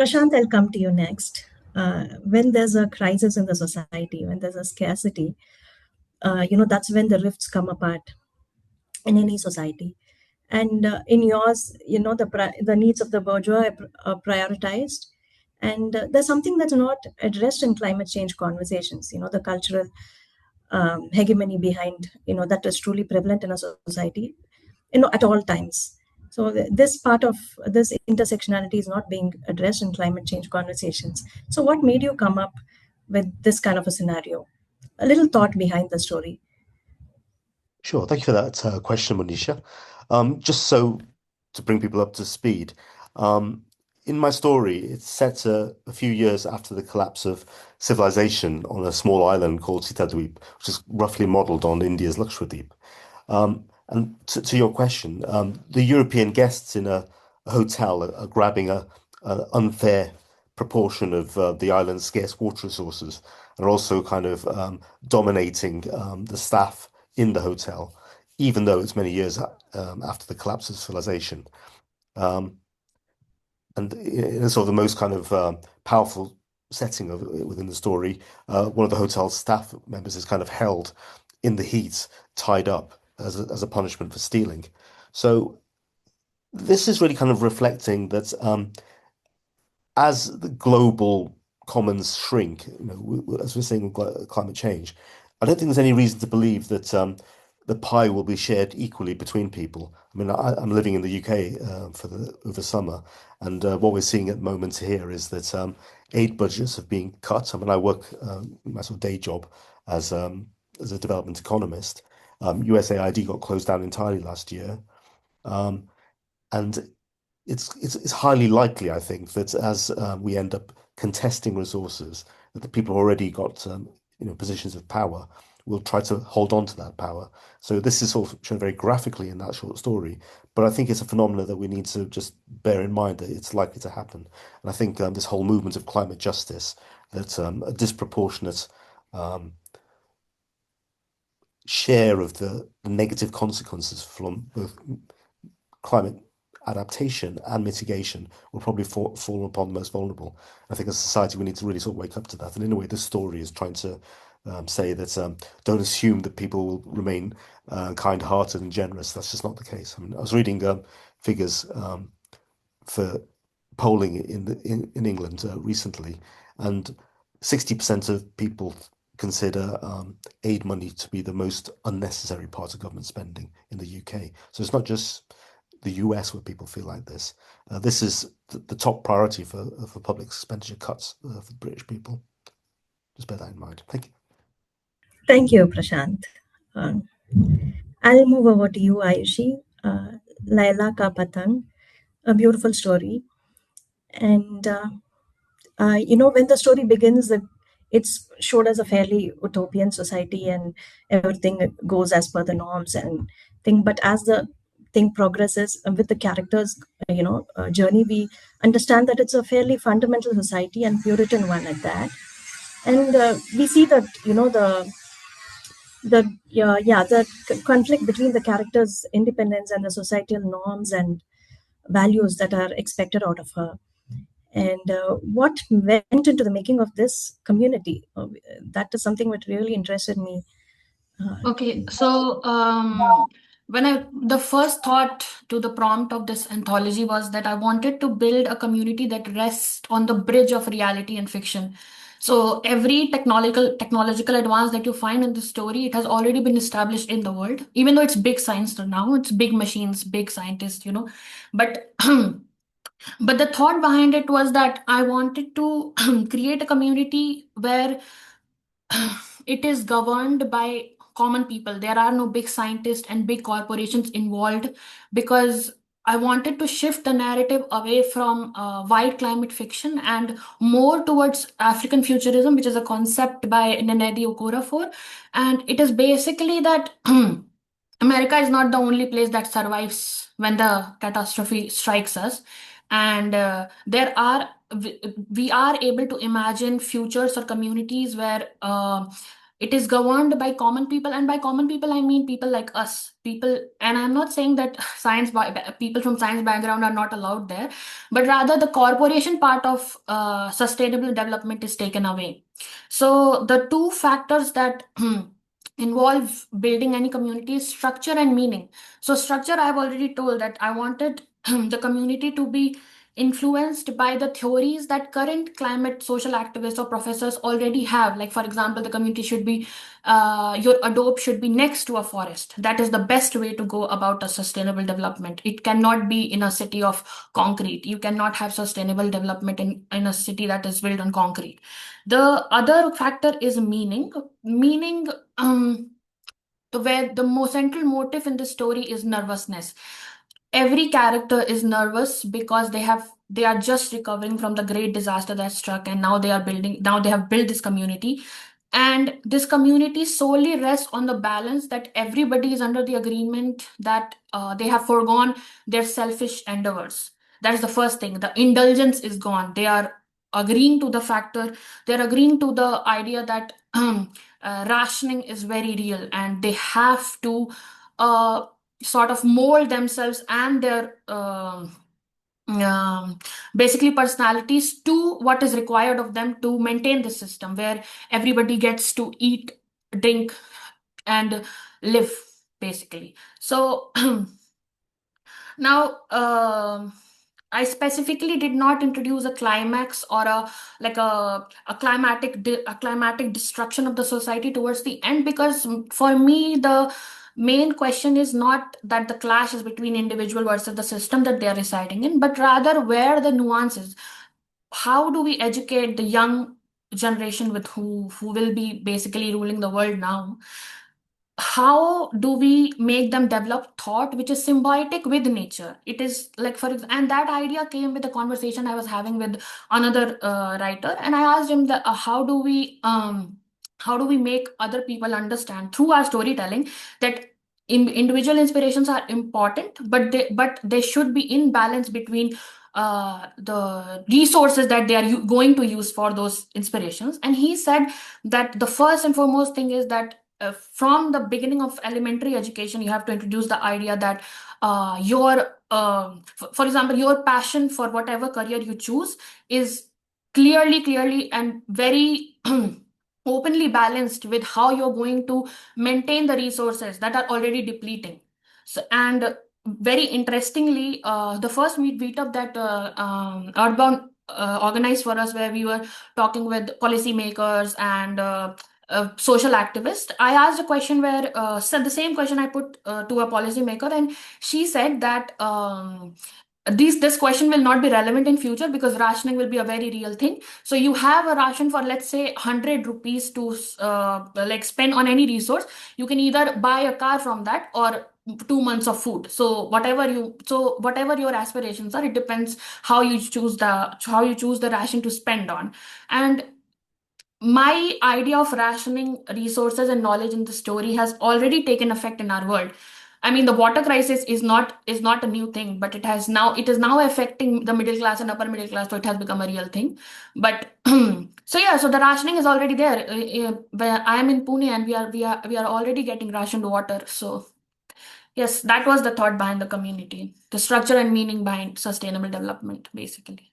Prashant, I'll come to you next. When there's a crisis in the society, when there's a scarcity, that's when the rifts come apart in any society. And in yours, the needs of the bourgeois are prioritized. And there's something that's not addressed in climate change conversations, the cultural hegemony behind, that is truly prevalent in a society, at all times. So this part of this intersectionality is not being addressed in climate change conversations. So what made you come up with this kind of a scenario? A little thought behind the story. Sure. Thank you for that question, Monisha. Just so to bring people up to speed, um, in my story, it's set a few years after the collapse of civilization on a small island called Sitadweep, which is roughly modeled on India's Lakshadweep. And to your question, the European guests in a hotel are grabbing an unfair proportion of the island's scarce water resources and are also kind of dominating the staff in the hotel, even though it's many years after the collapse of civilization. Um, and in sort of the most kind of powerful setting of within the story, one of the hotel's staff members is kind of held in the heat, tied up as a punishment for stealing. So this is really kind of reflecting that as the global commons shrink, as we're seeing with climate change, I don't think there's any reason to believe that the pie will be shared equally between people. I mean, I'm living in the UK for the over summer, and what we're seeing at the moment here is that aid budgets have been cut. I mean, I work my sort of day job as as a development economist. USAID got closed down entirely last year, um, and it's highly likely, I think, that as we end up contesting resources, that the people who already got positions of power will try to hold on to that power. So this is sort of shown very graphically in that short story, but I think it's a phenomenon that we need to just bear in mind that it's likely to happen. And I think this whole movement of climate justice, that a disproportionate um, share of the negative consequences from both climate adaptation and mitigation will probably fall upon the most vulnerable. I think as a society, we need to really sort of wake up to that. And in a way, this story is trying to say that don't assume that people will remain kind-hearted and generous. That's just not the case. I mean, I was reading figures for polling in England recently, and 60% of people consider aid money to be the most unnecessary part of government spending in the UK. So it's not just the US where people feel like this. This is the top priority for public expenditure cuts for British people. Just bear that in mind. Thank you. Thank you, Prashant. Um, I'll move over to you, Ayushi. Laila Ka Patang, a beautiful story. And when the story begins, it's showed as a fairly utopian society, and everything goes as per the norms and thing. But as the thing progresses with the characters, journey, we understand that it's a fairly fundamental society and Puritan one at that. And we see that the conflict between the characters' independence and the societal norms and values that are expected out of her. And what went into the making of this community? That is something that really interested me. Okay, so the first thought to the prompt of this anthology was that I wanted to build a community that rests on the bridge of reality and fiction. So every technological advance that you find in the story, it has already been established in the world. Even though it's big science now, it's big machines, big scientists, But but the thought behind it was that I wanted to create a community where it is governed by common people. There are no big scientists and big corporations involved because I wanted to shift the narrative away from white climate fiction and more towards African futurism, which is a concept by Nnedi Okorafor. And it is basically that America is not the only place that survives when the catastrophe strikes us. And we are able to imagine futures or communities where It is governed by common people, and by common people I mean people like us. People, and I'm not saying that people from science background are not allowed there, but rather the corporation part of sustainable development is taken away. So the two factors that involve building any community is structure and meaning. So structure, I've already told that I wanted the community to be influenced by the theories that current climate social activists or professors already have. Like, for example, the community should be, your adobe should be next to a forest. That is the best way to go about a sustainable development. It cannot be in a city of concrete. You cannot have sustainable development in a city that is built on concrete. The other factor is meaning. Meaning, where the most central motive in the story is nervousness. Every character is nervous because they are just recovering from the great disaster that struck, and now they have built this community, and this community solely rests on the balance that everybody is under the agreement that they have foregone their selfish endeavors. That is the first thing. The indulgence is gone. They are agreeing to the factor, they're agreeing to the idea that rationing is very real, and they have to uh, sort of mold themselves and their um, basically personalities to what is required of them to maintain the system where everybody gets to eat, drink, and live, basically. So now, I specifically did not introduce a climax or a climatic destruction of the society towards the end, because for me the main question is not that the clash is between individual versus the system that they are residing in, but rather where the nuances. How do we educate the young generation with who will be basically ruling the world now? How do we make them develop thought which is symbiotic with nature? It is like, and that idea came with the conversation I was having with another writer, and I asked him that how do we make other people understand through our storytelling that individual inspirations are important, but they should be in balance between the resources that they are going to use for those inspirations. And he said that the first and foremost thing is that from the beginning of elementary education, you have to introduce the idea that for example, your passion for whatever career you choose is clearly, and very openly balanced with how you're going to maintain the resources that are already depleting. So, and very interestingly, the first meetup that Earthbound organized for us, where we were talking with policymakers and social activist, I asked a question where said the same question I put to a policymaker, and she said that this question will not be relevant in future because rationing will be a very real thing. So you have a ration for, let's say, 100 rupees to like spend on any resource. You can either buy a car from that or 2 months of food. So whatever your aspirations are, it depends how you choose the ration to spend on. And my idea of rationing resources and knowledge in the story has already taken effect in our world. I mean, the water crisis is not a new thing, but it is now affecting the middle class and upper middle class, so it has become a real thing. But so yeah, so the rationing is already there. Where I am in Pune, and we are already getting rationed water. So yes, that was the thought behind the community, the structure and meaning behind sustainable development, basically.